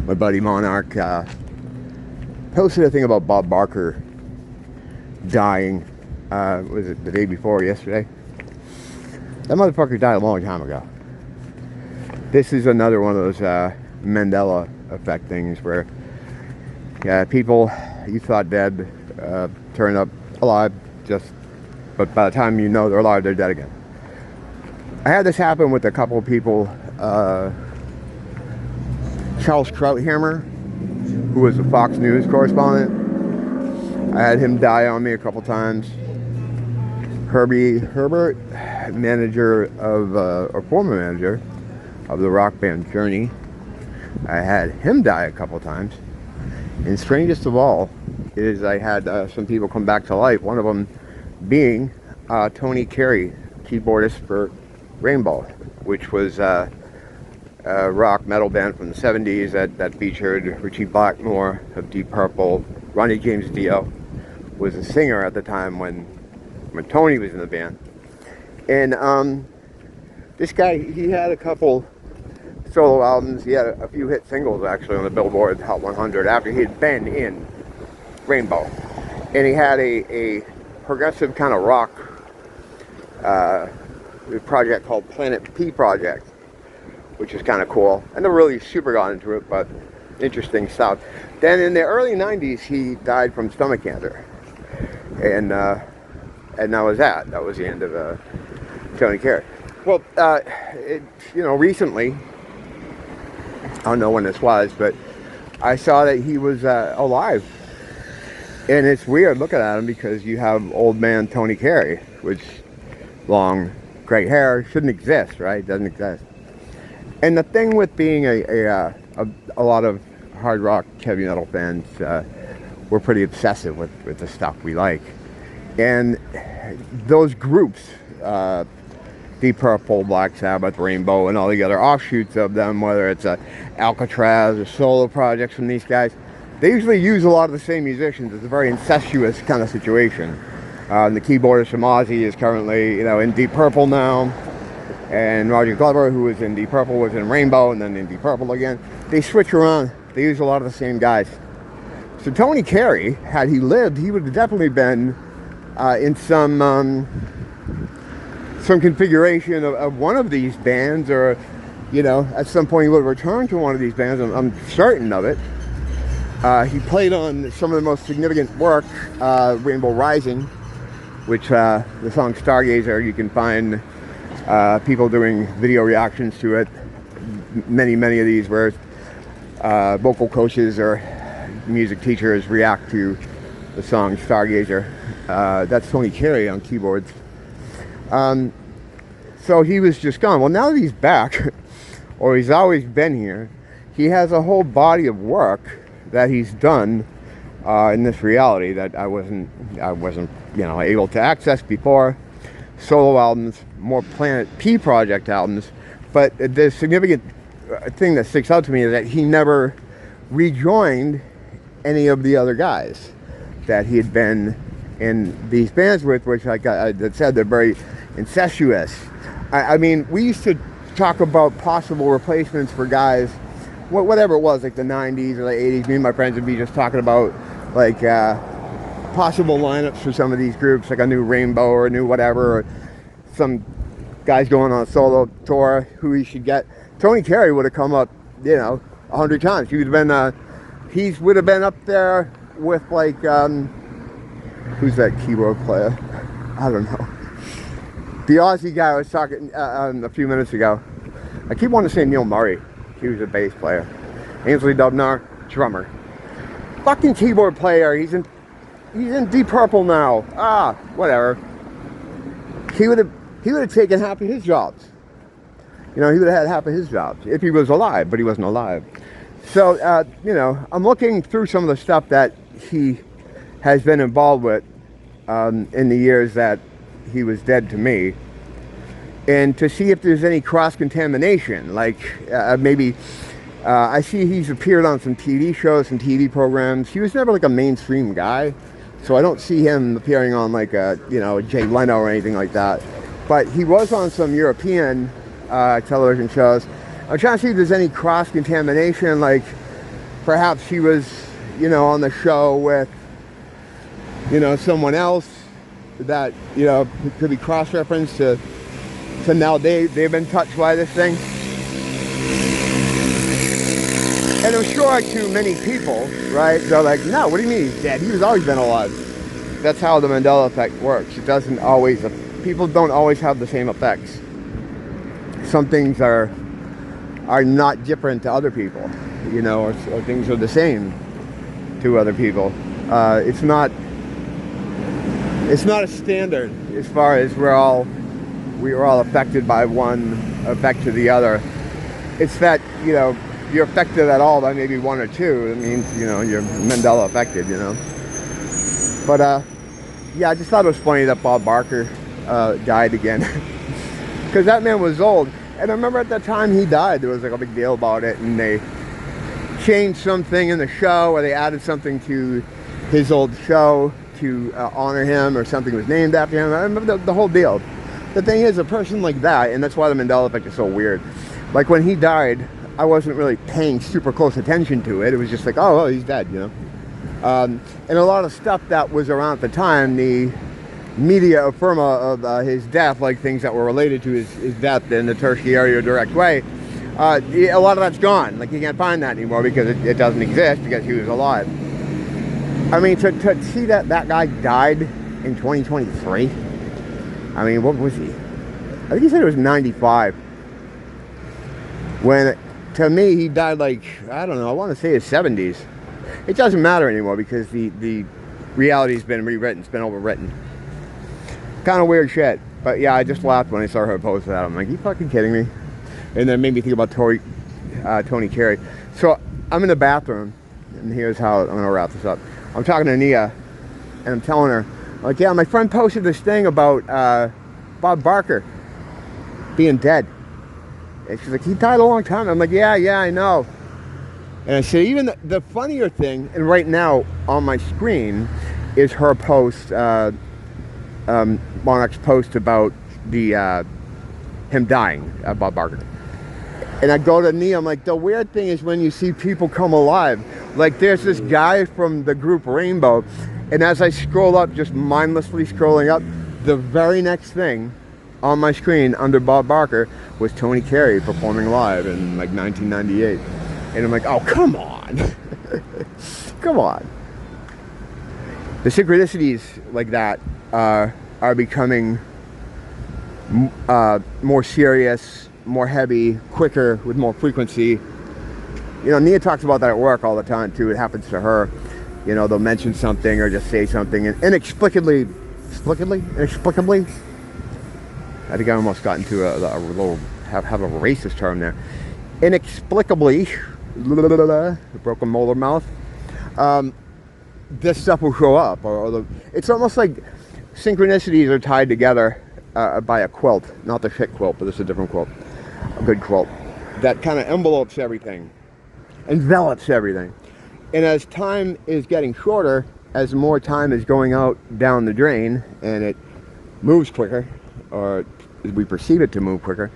my buddy Monarch posted a thing about Bob Barker dying. Was it the day before or yesterday? That motherfucker died a long time ago. This is another one of those Mandela effect things where people you thought dead turn up alive, but by the time you know they're alive, they're dead again. I had this happen with a couple of people. Charles Krauthammer, who was a Fox News correspondent, I had him die on me a couple times. Herbie Herbert, manager of, or former manager of the rock band Journey, I had him die a couple times. And strangest of all is I had some people come back to life, one of them being Tony Carey, keyboardist for Rainbow, which was a rock metal band from the 70s that featured Richie Blackmore of Deep Purple. Ronnie James Dio was a singer at the time when Tony was in the band. And this guy, he had a couple solo albums. He had a few hit singles actually on the Billboard Hot 100 after he had been in Rainbow. And he had a progressive kind of rock project called Planet P Project, which is kind of cool. I never really super got into it, but interesting stuff. Then in the early 90s, he died from stomach cancer. And that was that. That was the end of Tony Carey. Well, recently, I don't know when this was, but I saw that he was alive. And it's weird looking at him because you have old man Tony Carey, which long, great hair, shouldn't exist, right? Doesn't exist. And the thing with being a lot of hard rock, heavy metal fans, we're pretty obsessive with the stuff we like. And those groups, Deep Purple, Black Sabbath, Rainbow, and all the other offshoots of them, whether it's Alcatraz or solo projects from these guys, they usually use a lot of the same musicians. It's a very incestuous kind of situation. The keyboardist from Ozzy is currently, in Deep Purple now, and Roger Glover, who was in Deep Purple, was in Rainbow, and then in Deep Purple again. They switch around. They use a lot of the same guys. So Tony Carey, had he lived, he would have definitely been in some configuration of one of these bands, or at some point he would return to one of these bands. I'm certain of it. He played on some of the most significant work, Rainbow Rising, which the song Stargazer, you can find people doing video reactions to it. Many of these where vocal coaches or music teachers react to the song Stargazer. That's Tony Carey on keyboards. So he was just gone. Well, now that he's back, or he's always been here, he has a whole body of work that he's done in this reality that I wasn't able to access before. Solo albums, more Planet P Project albums. But the significant thing that sticks out to me is that he never rejoined any of the other guys that he had been in these bands with, which like I said, they're very incestuous. I mean, we used to talk about possible replacements for guys, whatever it was, like the 90s or the 80s. Me and my friends would be just talking about like possible lineups for some of these groups, like a new Rainbow or a new whatever, or some guys going on a solo tour who he should get. Tony Carey would have come up, 100 times. He would have been up there with like who's that keyboard player? I don't know. The Aussie guy I was talking a few minutes ago. I keep wanting to say Neil Murray. He was a bass player. Ainsley Dubnar, drummer. Fucking keyboard player. He's in Deep Purple now. Whatever. He would have taken half of his jobs. He would have had half of his jobs if he was alive, but he wasn't alive. So, I'm looking through some of the stuff that he has been involved with in the years that he was dead to me, and to see if there's any cross-contamination. Like, maybe, I see he's appeared on some TV shows and TV programs. He was never like a mainstream guy, so I don't see him appearing on like a, Jay Leno or anything like that. But he was on some European television shows. I'm trying to see if there's any cross-contamination, like, perhaps he was, you know, on the show with, you know, someone else that, you know, could be cross-referenced to now they've been touched by this thing. And I'm sure to many people, right, they're like, no, what do you mean he's dead? He's always been alive. That's how the Mandela effect works. It doesn't always, people don't always have the same effects. Some things are not different to other people, you know, or things are the same to other people. It's not a standard as far as we are all affected by one effect to the other. It's that, you know, you're affected at all by maybe one or two. It means, you know, you're Mandela affected, you know. But yeah, I just thought it was funny that Bob Barker died again, because that man was old. And I remember at the time he died, there was like a big deal about it, and they changed something in the show, or they added something to his old show to honor him, or something was named after him. I remember the whole deal. The thing is, a person like that, and that's why the Mandela effect is so weird. Like when he died, I wasn't really paying super close attention to it. It was just like, oh, he's dead, you know. And a lot of stuff that was around at the time, the media affirma of his death, like things that were related to his death in the tertiary or direct way, a lot of that's gone. Like you can't find that anymore because it doesn't exist because he was alive. I mean, to see that guy died in 2023, I mean, what was he? I think he said it was 95. When, to me, he died like, I don't know, I want to say his 70s. It doesn't matter anymore because the reality's been rewritten. It's been overwritten. Kind of weird shit. But yeah, I just laughed when I saw her post that. I'm like, you fucking kidding me? And then made me think about Tony Carey. So I'm in the bathroom, and here's how I'm going to wrap this up. I'm talking to Nia, and I'm telling her, like, yeah, my friend posted this thing about Bob Barker being dead. And she's like, he died a long time. I'm like, yeah, I know. And I said, even the funnier thing, and right now on my screen, is her post, Monarch's post about him dying, Bob Barker. And I go to Nia, I'm like, the weird thing is when you see people come alive, like there's this guy from the group Rainbow, and as I scroll up, just mindlessly scrolling up, the very next thing on my screen under Bob Barker was Tony Carey performing live in like 1998. And I'm like, oh, come on. Come on. The synchronicities like that are becoming more serious, more heavy, quicker, with more frequency. You know, Nia talks about that at work all the time too. It happens to her. You know, they'll mention something or just say something and inexplicably, I think I almost got into a little, have a racist term there. Inexplicably, broken molar mouth, this stuff will show up. It's almost like synchronicities are tied together by a quilt. Not the shit quilt, but this is a different quilt. A good quilt. That kind of envelopes everything. Envelops everything. And as time is getting shorter, as more time is going out down the drain, and it moves quicker, or we perceive it to move quicker,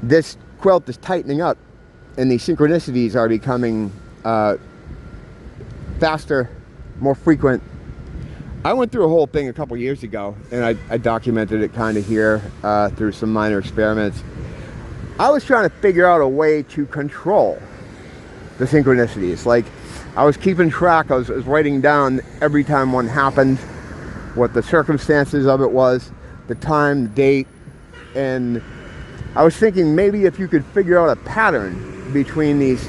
this quilt is tightening up, and the synchronicities are becoming faster, more frequent. I went through a whole thing a couple years ago, and I documented it kind of here through some minor experiments. I was trying to figure out a way to control the synchronicities. Like, I was keeping track, I was writing down every time one happened, what the circumstances of it was, the time, the date, and I was thinking maybe if you could figure out a pattern between these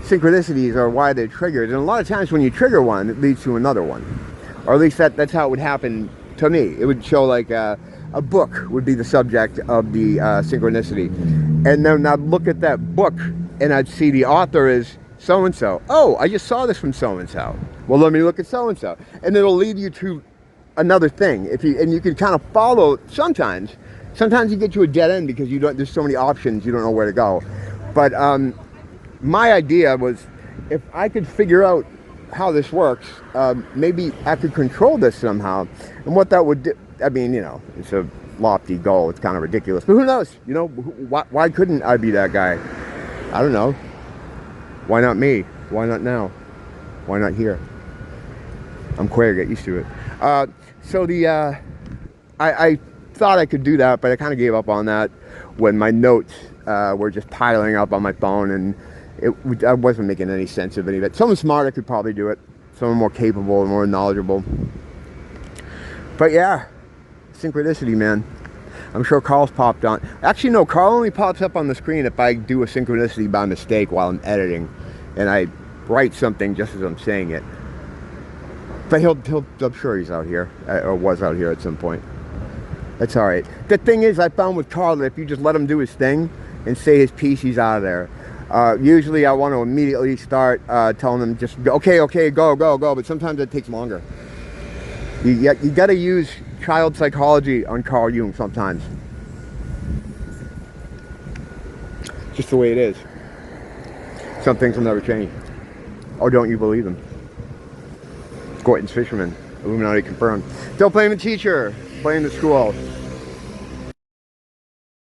synchronicities or why they're triggered. And a lot of times when you trigger one, it leads to another one. Or at least that's how it would happen to me. It would show like a book would be the subject of the synchronicity. And then I'd look at that book and I'd see the author is so-and-so. Oh, I just saw this from so-and-so. Well, let me look at so-and-so. And it'll lead you to another thing. And you can kind of follow sometimes you get to a dead end because there's so many options, you don't know where to go. But my idea was, if I could figure out how this works, maybe I could control this somehow. And what that would do, I mean, you know, it's a lofty goal, it's kind of ridiculous, but who knows, you know, why couldn't I be that guy? I don't know. Why not me? Why not now? Why not here? I'm queer, get used to it. So I thought I could do that, but I kind of gave up on that when my notes were just piling up on my phone, and I wasn't making any sense of any of it. Someone smarter could probably do it. Someone more capable and more knowledgeable. But yeah, synchronicity, man. I'm sure Carl's popped on. Actually, no, Carl only pops up on the screen if I do a synchronicity by mistake while I'm editing, and I write something just as I'm saying it. But I'm sure he's out here, or was out here at some point. That's all right. The thing is, I found with Carl that if you just let him do his thing and say his piece, he's out of there. Usually I want to immediately start telling him just, okay, go. But sometimes it takes longer. You got to use child psychology on Carl Jung sometimes. Just the way it is. Some things will never change. Or don't you believe them? Gorton's fisherman. Illuminati confirmed. Don't blame the teacher. Blame the school.